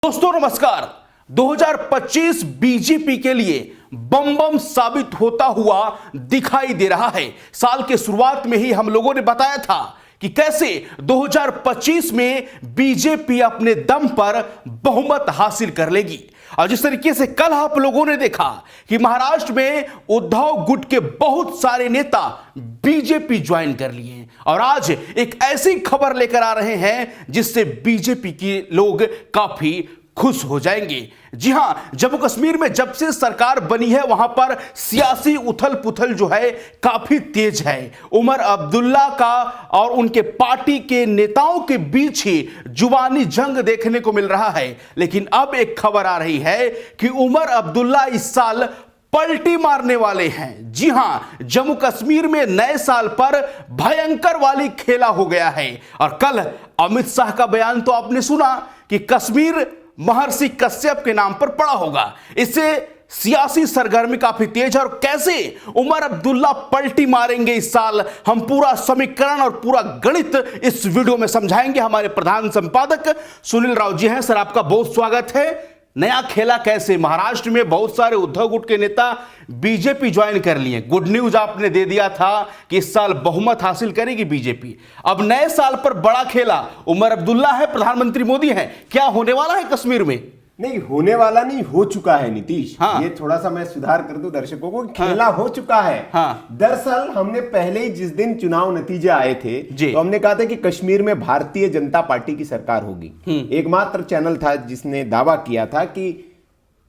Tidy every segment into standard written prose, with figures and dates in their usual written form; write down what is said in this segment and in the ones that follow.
दोस्तों नमस्कार। 2025 बीजेपी के लिए बम बम साबित होता हुआ दिखाई दे रहा है। साल के शुरुआत में ही हम लोगों ने बताया था कि कैसे 2025 में बीजेपी अपने दम पर बहुमत हासिल कर लेगी। और जिस तरीके से कल आप लोगों ने देखा कि महाराष्ट्र में उद्धव गुट के बहुत सारे नेता बीजेपी ज्वाइन कर लिए हैं और आज एक ऐसी खबर लेकर आ रहे हैं जिससे बीजेपी के लोग काफी खुश हो जाएंगे। जी हां, जम्मू कश्मीर में जब से सरकार बनी है वहां पर सियासी उथल पुथल जो है काफी तेज है। उमर अब्दुल्ला का और उनके पार्टी के नेताओं के बीच ही जुबानी जंग देखने को मिल रहा है। लेकिन अब एक खबर आ रही है कि उमर अब्दुल्ला इस साल पलटी मारने वाले हैं। जी हां, जम्मू कश्मीर में नए साल पर भयंकर वाली खेला हो गया है। और कल अमित शाह का बयान तो आपने सुना कि कश्मीर महर्षि कश्यप के नाम पर पड़ा होगा। इससे सियासी सरगर्मी काफी तेज है और कैसे उमर अब्दुल्ला पलटी मारेंगे इस साल, हम पूरा समीकरण और पूरा गणित इस वीडियो में समझाएंगे। हमारे प्रधान संपादक सुनील राव जी हैं। सर, आपका बहुत स्वागत है। नया खेला कैसे? महाराष्ट्र में बहुत सारे उद्धव गुट के नेता बीजेपी ज्वाइन कर लिए। गुड न्यूज आपने दे दिया था कि इस साल बहुमत हासिल करेगी बीजेपी। अब नए साल पर बड़ा खेला, उमर अब्दुल्ला है, प्रधानमंत्री मोदी है। क्या होने वाला है कश्मीर में? नहीं होने वाला नहीं, हो चुका है नीतीश। हाँ। ये थोड़ा सा मैं सुधार कर दूं दर्शकों को, खेला हो चुका है। हाँ। दरअसल हमने पहले ही जिस दिन चुनाव नतीजे आए थे जी। तो हमने कहा था कि कश्मीर में भारतीय जनता पार्टी की सरकार होगी। एकमात्र चैनल था जिसने दावा किया था कि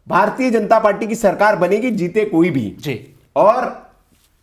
भारतीय जनता पार्टी की सरकार बनेगी, जीते कोई भी जी। और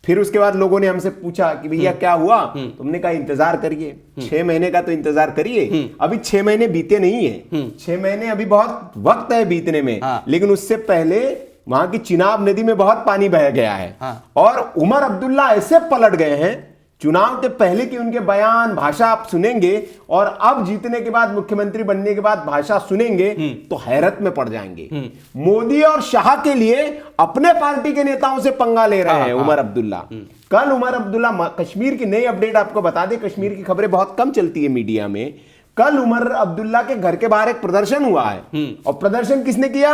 फिर उसके बाद लोगों ने हमसे पूछा कि भैया क्या हुआ? तुमने कहा इंतजार करिए, 6 महीने का तो इंतजार करिए। अभी 6 महीने बीते नहीं है, 6 महीने अभी बहुत वक्त है बीतने में। हाँ। लेकिन उससे पहले वहां की चिनाब नदी में बहुत पानी बह गया है। हाँ। और उमर अब्दुल्ला ऐसे पलट गए हैं चुनाव के पहले की उनके बयान भाषा आप सुनेंगे और अब जीतने के बाद मुख्यमंत्री बनने के बाद भाषा सुनेंगे तो हैरत में पड़ जाएंगे। मोदी और शाह के लिए अपने पार्टी के नेताओं से पंगा ले रहे हैं उमर अब्दुल्ला। कल उमर अब्दुल्ला, कश्मीर की नई अपडेट आपको बता दें, कश्मीर की खबरें बहुत कम चलती है मीडिया में। कल उमर अब्दुल्ला के घर के बाहर एक प्रदर्शन हुआ है और प्रदर्शन किसने किया?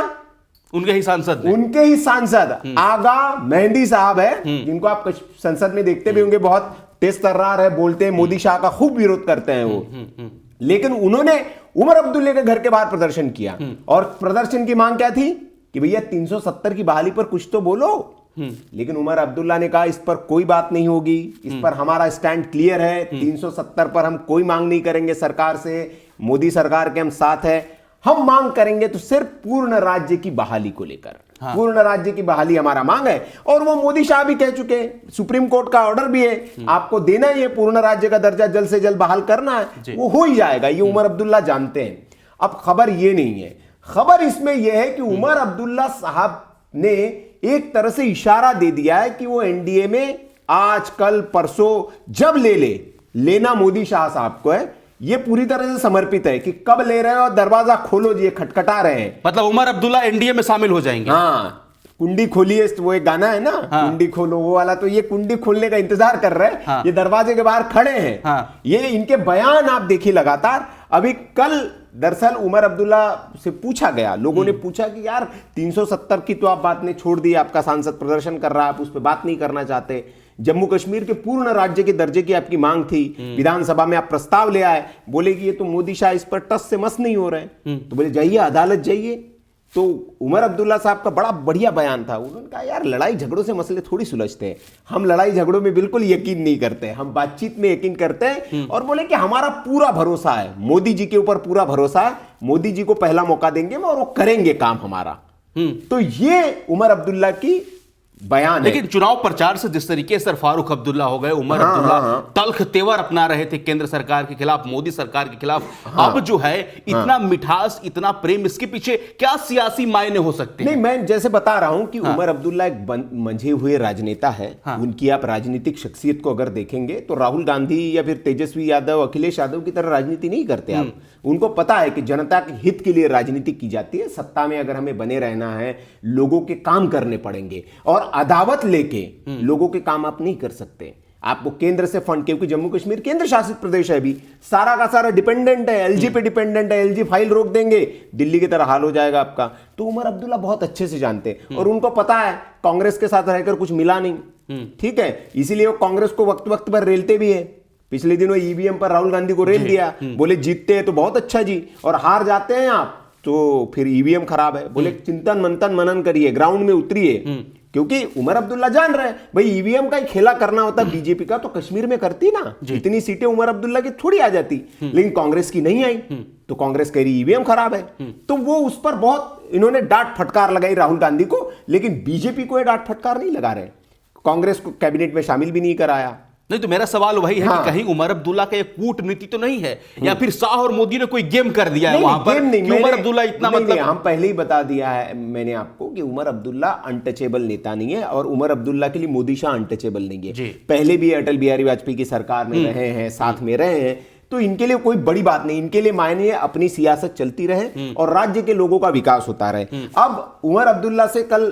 उनके ही सांसद ने। उनके ही सांसद आगा मेहंदी साहब है, जिनको आप संसद में देखते भी होंगे, बहुत तेज तर्रार है, बोलते हैं, मोदी शाह का खूब विरोध करते हैं वो। लेकिन उन्होंने उमर अब्दुल्ला के घर के बाहर प्रदर्शन किया और प्रदर्शन की मांग क्या थी कि भैया 370 की बहाली पर कुछ तो बोलो। लेकिन उमर अब्दुल्ला ने कहा इस पर कोई बात नहीं होगी, इस पर हमारा स्टैंड क्लियर है, 370 पर हम कोई मांग नहीं करेंगे सरकार से, मोदी सरकार के हम साथ है। हम मांग करेंगे तो सिर्फ पूर्ण राज्य की बहाली को लेकर। हाँ। पूर्ण राज्य की बहाली हमारा मांग है और वो मोदी शाह भी कह चुके हैं, सुप्रीम कोर्ट का ऑर्डर भी है, आपको देना ही है, पूर्ण राज्य का दर्जा जल्द से जल्द बहाल करना है, वो हो ही जाएगा। ये उमर अब्दुल्ला जानते हैं। अब खबर ये नहीं है, खबर इसमें यह है कि उमर अब्दुल्ला साहब ने एक तरह से इशारा दे दिया है कि वो एनडीए में आज कल परसों जब लेना मोदी शाह साहब को है, ये पूरी तरह से समर्पित है कि कब ले रहे हैं और दरवाजा खोलो जी, खटखटा रहे हैं। मतलब उमर अब्दुल्ला एनडीए में शामिल हो जाएंगे। हाँ, कुंडी खोलिए, वो एक गाना है ना। हाँ। कुंडी खोलो, वो वाला। तो ये कुंडी खोलने का इंतजार कर रहे हैं। हाँ। ये दरवाजे के बाहर खड़े हैं। हाँ। ये इनके बयान आप देखिए लगातार। अभी कल दरअसल उमर अब्दुल्ला से पूछा गया, लोगों ने पूछा कि यार 370 की तो आप बात ने छोड़ दी, आपका सांसद प्रदर्शन कर रहा है, आप उस पर बात नहीं करना चाहते। जम्मू कश्मीर के पूर्ण राज्य के दर्जे की आपकी मांग थी, विधानसभा में आप प्रस्ताव ले आए, बोले कि ये तो मोदी शाह इस पर टस से मस नहीं हो रहे हैं। तो बोले जाइए अदालत जाइए। तो उमर अब्दुल्ला साहब का बड़ा बढ़िया बयान था। उन्होंने कहा यार लड़ाई झगड़ों से मसले थोड़ी सुलझते हैं, हम लड़ाई झगड़ों में बिल्कुल यकीन नहीं करते, हम बातचीत में यकीन करते हैं। और बोले कि हमारा पूरा भरोसा है, मोदी जी के ऊपर पूरा भरोसा है, मोदी जी को पहला मौका देंगे और वो करेंगे काम हमारा। तो ये उमर अब्दुल्ला की बयान है। लेकिन चुनाव प्रचार से जिस तरीके से फारूक अब्दुल्ला हो गए, उमर अब्दुल्ला तल्ख तेवर अपना रहे थे केंद्र सरकार के खिलाफ, मोदी सरकार के खिलाफ, अब जो है इतना मिठास, इतना प्रेम, इसके पीछे क्या सियासी मायने हो सकते हैं? नहीं, मैं जैसे बता रहा हूं कि उमर अब्दुल्ला एक मंझे हुए राजनेता है। उनकी आप राजनीतिक शख्सियत को अगर देखेंगे तो राहुल गांधी या फिर तेजस्वी यादव, अखिलेश यादव की तरह राजनीति नहीं करते आप। उनको पता है कि जनता के हित के लिए राजनीति की जाती है। सत्ता में अगर हमें बने रहना है, लोगों के काम करने पड़ेंगे और अदावत लेके लोगों के काम आप नहीं कर सकते। आपको केंद्र से फंड, क्योंकि जम्मू कश्मीर केंद्र शासित प्रदेश है, अभी सारा का सारा डिपेंडेंट है, एलजी पे डिपेंडेंट है, एलजी फाइल रोक देंगे दिल्ली की तरह हाल हो जाएगा आपका। तो उमर अब्दुल्ला बहुत अच्छे से जानते हैं और उनको पता है कांग्रेस के साथ रहकर कुछ मिला नहीं, ठीक है, इसीलिए वो कांग्रेस को वक्त वक्त पर रेलते भी है। पिछले दिनों ईवीएम पर राहुल गांधी को रेल दिया, बोले जीतते हैं तो बहुत अच्छा जी, और हार जाते हैं आप तो फिर ईवीएम खराब है, बोले चिंतन मंथन मनन करिए, ग्राउंड में उतरिए, क्योंकि उमर अब्दुल्ला जान रहे हैं भाई ईवीएम का ही खेला करना होता बीजेपी का तो कश्मीर में करती ना, इतनी सीटें उमर अब्दुल्ला की थोड़ी आ जाती, लेकिन कांग्रेस की नहीं आई, तो कांग्रेस कह रही ईवीएम खराब है, तो वो उस पर बहुत इन्होंने डांट फटकार लगाई राहुल गांधी को, लेकिन बीजेपी को ये डांट फटकार नहीं लगा रहे, कांग्रेस को कैबिनेट में शामिल भी नहीं कराया। नहीं तो मेरा सवाल वही है कि कहीं उमर अब्दुल्ला का एक कूटनीति तो नहीं है, या फिर शाह और मोदी ने कोई गेम कर दिया है वहां पर कि उमर अब्दुल्ला इतना मतलब। हम पहले ही बता दिया है मैंने आपको कि उमर अब्दुल्ला अनटचेबल नेता नहीं है, और उमर अब्दुल्ला के लिए मोदी शाह अनटचेबल नहीं है। पहले भी अटल बिहारी वाजपेयी की सरकार में रहे हैं, साथ में रहे हैं, तो इनके लिए कोई बड़ी बात नहीं, इनके लिए मायने अपनी सियासत चलती रहे और राज्य के लोगों का विकास होता रहे। अब उमर अब्दुल्ला से कल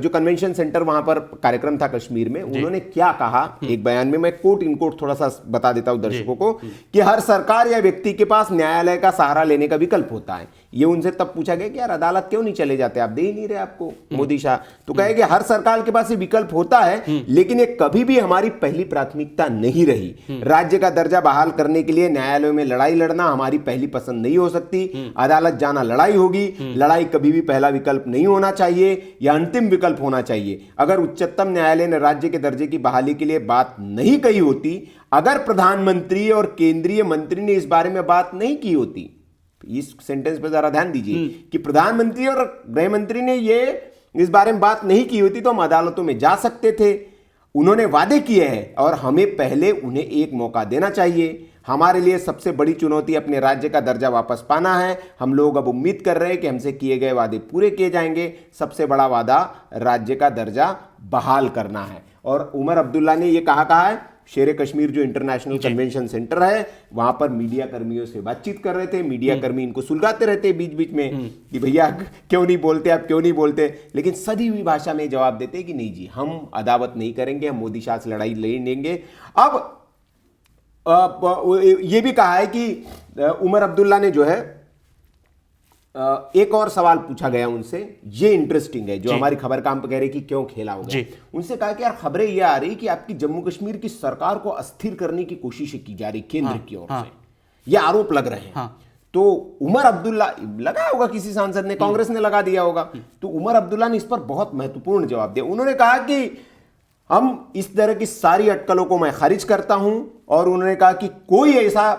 जो कन्वेंशन सेंटर वहां पर कार्यक्रम था कश्मीर में, उन्होंने क्या कहा एक बयान में, मैं कोट इनकोट थोड़ा सा बता देता हूं दर्शकों को, कि हर सरकार या व्यक्ति के पास न्यायालय का सहारा लेने का विकल्प होता है। ये उनसे तब पूछा गया कि यार अदालत क्यों नहीं चले जाते, आप दे ही नहीं रहे आपको मोदी शाह, तो कहे कि हर सरकार के पास ये विकल्प होता है, लेकिन ये कभी भी हमारी पहली प्राथमिकता नहीं रही। राज्य का दर्जा बहाल करने के लिए न्यायालयों में लड़ाई लड़ना हमारी पहली पसंद नहीं हो सकती, अदालत जाना लड़ाई होगी, लड़ाई कभी भी पहला विकल्प नहीं होना चाहिए या अंतिम विकल्प होना चाहिए। अगर उच्चतम न्यायालय ने राज्य के दर्जे की बहाली के लिए बात नहीं कही होती, अगर प्रधानमंत्री और केंद्रीय मंत्री ने इस बारे में बात नहीं की होती, इस सेंटेंस पे जरा ध्यान दीजिए कि प्रधानमंत्री और गृह मंत्री ने ये इस बारे में बात नहीं की होती तो हम अदालतों में जा सकते थे। उन्होंने वादे किए हैं और हमें पहले उन्हें एक मौका देना चाहिए। हमारे लिए सबसे बड़ी चुनौती अपने राज्य का दर्जा वापस पाना है। हम लोग अब उम्मीद कर रहे हैं कि हमसे किए गए वादे पूरे किए जाएंगे। सबसे बड़ा वादा राज्य का दर्जा बहाल करना है। और उमर अब्दुल्ला ने यह कहा है, शेर कश्मीर जो इंटरनेशनल कन्वेंशन सेंटर है वहां पर मीडिया कर्मियों से बातचीत कर रहे थे। मीडिया कर्मी इनको सुलगाते रहते बीच बीच में कि भैया क्यों नहीं बोलते, आप क्यों नहीं बोलते, लेकिन सदी हुई भाषा में जवाब देते कि नहीं जी, हम अदावत नहीं करेंगे, हम मोदी शाह से लड़ाई नहीं लेंगे। अब ये भी कहा है कि उमर अब्दुल्ला ने जो है एक और सवाल पूछा गया उनसे, ये इंटरेस्टिंग है, जो हमारी खबर काम पे कह रहे कि क्यों खेला होगा। उनसे कहा कि यार खबरें ये आ रही कि आपकी जम्मू कश्मीर की सरकार को अस्थिर करने की कोशिश की जा रही केंद्र की ओर से, ये आरोप लग रहे हैं। तो उमर अब्दुल्ला, लगा होगा किसी सांसद ने, कांग्रेस ने लगा दिया होगा, तो उमर अब्दुल्ला ने इस पर बहुत महत्वपूर्ण जवाब दिया। उन्होंने कहा कि हम इस तरह की सारी अटकलों को मैं खारिज करता हूं, और उन्होंने कहा कि कोई ऐसा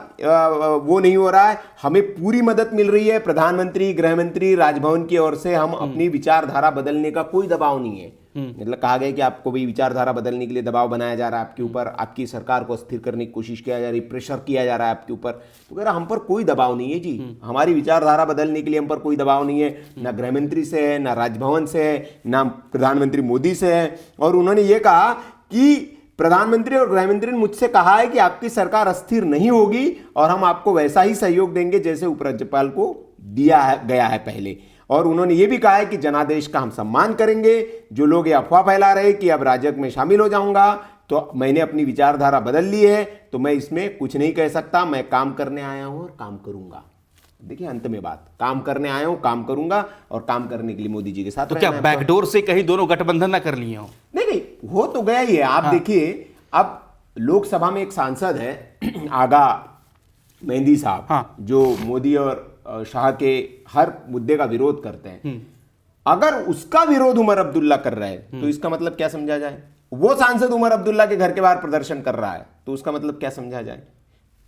वो नहीं हो रहा है, हमें पूरी मदद मिल रही है प्रधानमंत्री, गृह मंत्री, राजभवन की ओर से, हम अपनी विचारधारा बदलने का कोई दबाव नहीं है। मतलब कहा गया कि आपको भी विचारधारा बदलने के लिए दबाव बनाया जा रहा है आपके ऊपर, आपकी सरकार को अस्थिर करने की कोशिश किया जा रही, प्रेशर किया जा रहा है आपके ऊपर। तो कह रहा हम पर कोई दबाव नहीं है जी, हमारी विचारधारा बदलने के लिए हम पर कोई दबाव नहीं है, ना गृह मंत्री से है, ना राजभवन से है, ना प्रधानमंत्री मोदी से है। और उन्होंने ये कहा कि प्रधानमंत्री और गृह मंत्री ने मुझसे कहा है कि आपकी सरकार अस्थिर नहीं होगी और हम आपको वैसा ही सहयोग देंगे जैसे उपराज्यपाल को दिया गया है पहले। और उन्होंने ये भी कहा है कि जनादेश का हम सम्मान करेंगे। जो लोग ये अफवाह फैला रहे कि अब राजग में शामिल हो जाऊंगा, तो मैंने अपनी विचारधारा बदल ली है, तो मैं इसमें कुछ नहीं कह सकता, मैं काम करने आया हूं और काम करूंगा। देखिए अंत में बात, काम करने आया हूं, काम करूंगा, और काम करने के लिए मोदी जी के साथ। तो क्या बैकडोर से कहीं दोनों गठबंधन ना कर लिए हो? नहीं, हो तो गया ही है। आप देखिए, अब लोकसभा में एक सांसद है आगा मेहंदी साहब, जो मोदी और शाह के हर मुद्दे का विरोध करते हैं। अगर उसका विरोध उमर अब्दुल्ला कर रहा है तो इसका मतलब क्या समझा जाए? वो सांसद उमर अब्दुल्ला के घर के बाहर प्रदर्शन कर रहा है तो उसका मतलब क्या समझा जाए?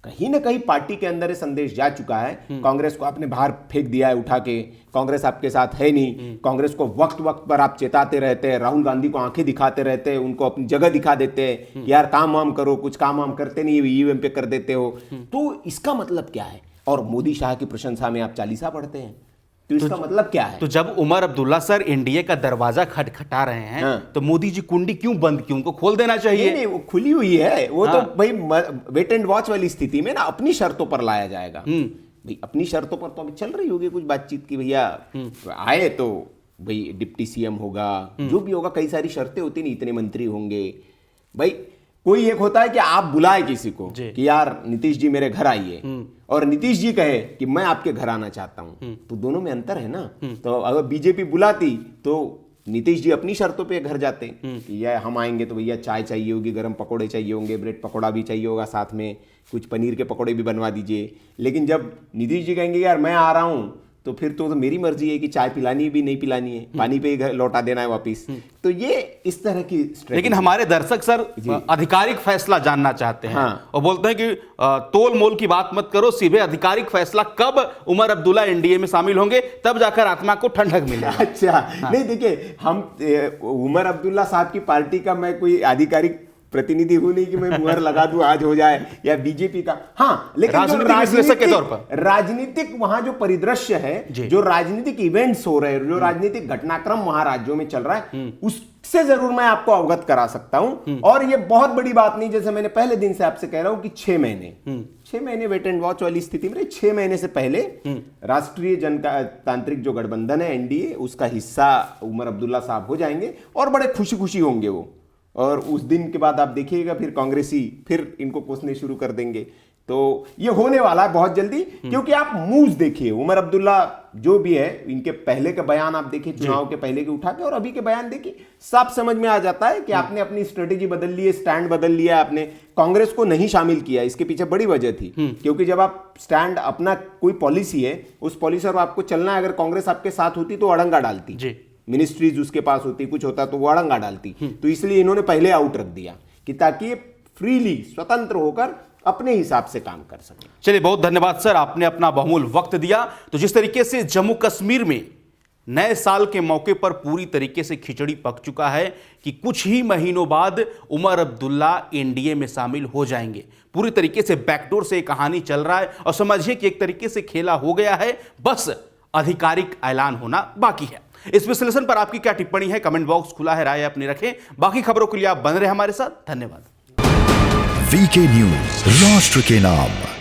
कहीं ना कहीं पार्टी के अंदर ये संदेश जा चुका है, कांग्रेस को आपने बाहर फेंक दिया है उठा के, कांग्रेस आपके साथ है नहीं, कांग्रेस को वक्त वक्त पर आप चेताते रहते हैं, राहुल गांधी को आंखें दिखाते रहते हैं, उनको अपनी जगह दिखा देते हैं, यार काम वाम करो, कुछ काम वाम करते नहीं, ईवीएम पे कर देते हो। तो इसका मतलब क्या है? और मोदी शाह की प्रशंसा में आप चालीसा पढ़ते हैं, तो इसका मतलब क्या है? तो जब उमर अब्दुल्ला सर एनडीए का दरवाजा खटखटा रहे हैं, तो मोदी जी कुंडी क्यों बंद की? उनको खोल देना चाहिए। नहीं, वो खुली हुई है, वो तो भाई वेट एंड वॉच वाली स्थिति में ना अपनी शर्तों पर लाया जाएगा। भाई अपनी शर्तों पर तो अभी चल रही होगी कुछ बातचीत की, भैया आए तो भाई डिप्टी सीएम होगा, जो भी होगा, कई सारी शर्तें होती नहीं, इतने मंत्री होंगे। भाई कोई एक होता है कि आप बुलाए किसी को जी। कि यार नीतीश जी मेरे घर आइए, और नीतीश जी कहे कि मैं आपके घर आना चाहता हूं, तो दोनों में अंतर है ना। तो अगर बीजेपी बुलाती तो नीतीश जी अपनी शर्तों पे घर जाते कि यार हम आएंगे तो भैया चाय चाहिए होगी, गरम पकोड़े चाहिए होंगे, ब्रेड पकोड़ा भी चाहिए होगा, साथ में कुछ पनीर के पकोड़े भी बनवा दीजिए। लेकिन जब नीतीश जी कहेंगे यार मैं आ रहा हूं, तो फिर तो मेरी मर्जी है कि चाय पिलानी है भी नहीं पिलानी है, पानी पे ही घर लौटा देना है वापिस। तो ये इस तरह की स्ट्रेटजी। लेकिन हमारे दर्शक सर आधिकारिक फैसला जानना चाहते हैं। हाँ। और बोलते हैं कि तोल मोल की बात मत करो, सीधे आधिकारिक फैसला कब उमर अब्दुल्ला एनडीए में शामिल होंगे, तब जाकर आत्मा को ठंडक मिलेगा। अच्छा नहीं, देखिए हम उमर अब्दुल्ला साहब की पार्टी का मैं कोई आधिकारिक प्रतिनिधि हूं नहीं कि मैं मुहर लगा दूं आज हो जाए, या बीजेपी का। हाँ, लेकिन राजनीतिक विश्लेषक के तौर पर राजनीतिक वहां जो परिदृश्य है, जो राजनीतिक इवेंट्स हो रहे हैं, जो राजनीतिक घटनाक्रम वहां राज्यों में चल रहा है, उससे जरूर मैं आपको अवगत करा सकता हूं। और ये बहुत बड़ी बात नहीं, जैसे मैंने पहले दिन से आपसे कह रहा हूं कि 6 महीने वेट एंड वॉच वाली स्थिति में 6 महीने से पहले राष्ट्रीय जनतांत्रिक जो गठबंधन है एनडीए, उसका हिस्सा उमर अब्दुल्ला साहब हो जाएंगे और बड़े खुशी खुशी होंगे वो। और उस दिन के बाद आप देखिएगा फिर कांग्रेसी फिर इनको कोसने शुरू कर देंगे। तो ये होने वाला है बहुत जल्दी, क्योंकि आप मूव्स देखिए, उमर अब्दुल्ला जो भी है, इनके पहले के बयान आप देखिए, चुनाव के पहले के उठा के और अभी के बयान देखिए, साफ समझ में आ जाता है कि आपने अपनी स्ट्रेटेजी बदल ली है, स्टैंड बदल लिया, आपने कांग्रेस को नहीं शामिल किया। इसके पीछे बड़ी वजह थी, क्योंकि जब आप स्टैंड अपना कोई पॉलिसी है, उस पॉलिसी पर आपको चलना है, अगर कांग्रेस आपके साथ होती तो अड़ंगा डालती, मिनिस्ट्रीज उसके पास होती, कुछ होता तो वो अड़ंगा डालती। तो इसलिए इन्होंने पहले आउट रख दिया कि ताकि ये फ्रीली स्वतंत्र होकर अपने हिसाब से काम कर सके। चलिए, बहुत धन्यवाद सर, आपने अपना बहुमूल्य वक्त दिया। तो जिस तरीके से जम्मू कश्मीर में नए साल के मौके पर पूरी तरीके से खिचड़ी पक चुका है कि कुछ ही महीनों बाद उमर अब्दुल्ला एनडीए में शामिल हो जाएंगे, पूरी तरीके से बैकडोर से कहानी चल रहा है और समझिए कि एक तरीके से खेला हो गया है, बस आधिकारिक ऐलान होना बाकी है। इस विश्लेषण पर आपकी क्या टिप्पणी है? कमेंट बॉक्स खुला है, राय अपनी रखें। बाकी खबरों के लिए आप बने रहे हमारे साथ। धन्यवाद। वीके न्यूज, राष्ट्र के नाम।